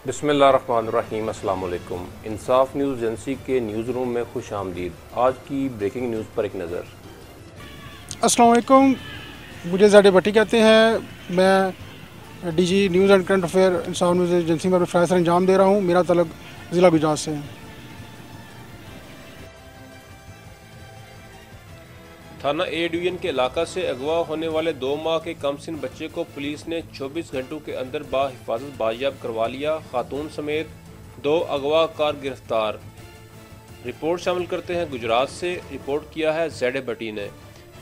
بسم اللہ الرحمن الرحیم۔ السلام علیکم۔ انصاف نیوز ایجنسی کے نیوز روم میں خوش آمدید۔ آج کی بریکنگ نیوز پر ایک نظر۔ السلام علیکم، مجھے زیڈ بھٹی کہتے ہیں۔ میں D G news and current affair Insaf news agency میں فرائض انجام دے رہا ہوں۔ میرا تعلق ضلع گجرات سے ہے۔ تھانہ اے ڈویژن کے علاقہ سے اغوا ہونے والے 2 ماہ کے کم سن بچے کو پولیس نے 24 گھنٹوں کے اندر بحفاظت بازیاب کروا لیا۔ خاتون سمیت 2 اغوا کار گرفتار۔ رپورٹ شامل کرتے ہیں گجرات سے۔ رپورٹ کیا ہے زیڈ بھٹی نے۔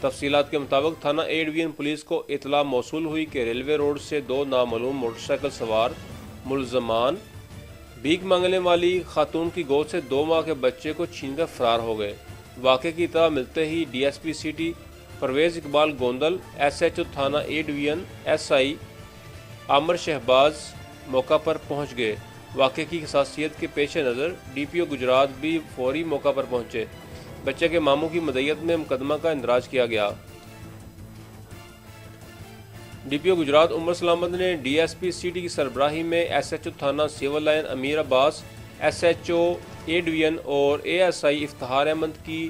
تفصیلات کے مطابق تھانہ اے ڈویژن پولیس کو اطلاع موصول ہوئی کہ ریلوے روڈ سے 2 نامعلوم موٹر سائیکل سوار ملزمان بھیک مانگنے والی خاتون کی گود سے 2 ماہ کے بچے کو چھین کر فرار ہو گئے۔ واقعے کی اطلاع ملتے ہی D S P city Parvez Iqbal Gondal, S H O تھانہ A division S I Amir Shahbaz موقع پر پہنچ گئے۔ واقعے کی حساسیت کے پیش نظر ڈی پی او گجرات بھی فوری موقع پر پہنچے۔ بچے کے ماموں کی مدعیت میں مقدمہ کا اندراج کیا گیا۔ ڈی پی او گجرات عمر سلامت نے ڈی ایس پی سٹی کی سربراہی میں ایس ایچ او تھانہ civil line Amir Abbas, S H O A division اور A S I Iftikhar Ahmed کی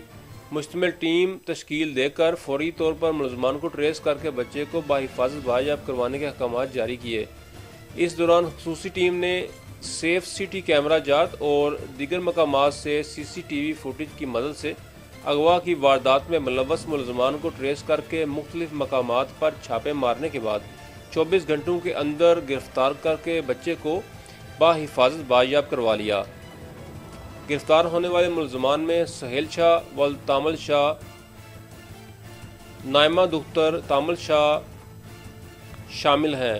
مشتمل ٹیم تشکیل دے کر فوری طور پر ملزمان کو ٹریس کر کے بچے کو بحفاظت بازیاب کروانے کے احکامات جاری کیے۔ اس دوران خصوصی ٹیم نے سیف سٹی کیمرہ جات اور دیگر مقامات سے سی سی ٹی وی فوٹیج کی مدد سے اغوا کی واردات میں ملوث ملزمان کو ٹریس کر کے مختلف مقامات پر چھاپے مارنے کے بعد 24 گھنٹوں کے اندر گرفتار کر کے بچے کو بحفاظت بازیاب کروا لیا۔ گرفتار ہونے والے ملزمان میں سہیل شاہ ولد تامل شاہ، نائمہ دختر تامل شاہ شامل ہیں۔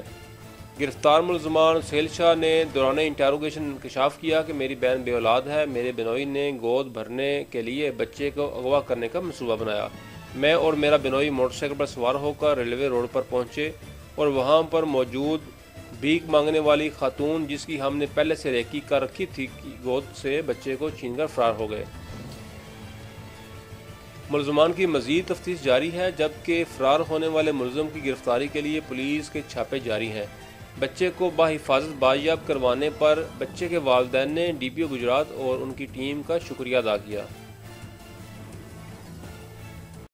گرفتار ملزمان سہیل شاہ نے دوران انٹروگیشن انکشاف کیا کہ میری بہن بے اولاد ہے۔ میرے بنوئی نے گود بھرنے کے لیے بچے کو اغوا کرنے کا منصوبہ بنایا۔ میں اور میرا بنوئی موٹر سائیکل پر سوار ہو کر ریلوے روڈ پر پہنچے اور وہاں پر موجود بھیک مانگنے والی خاتون، جس کی ہم نے پہلے سے ریکی کر رکھی تھی، کی گود سے بچے کو چھین کر فرار ہو گئے۔ ملزمان کی مزید تفتیش جاری ہے، جبکہ فرار ہونے والے ملزم کی گرفتاری کے لیے پولیس کے چھاپے جاری ہیں۔ بچے کو بحفاظت بازیاب کروانے پر بچے کے والدین نے ڈی پی او گجرات اور ان کی ٹیم کا شکریہ ادا کیا۔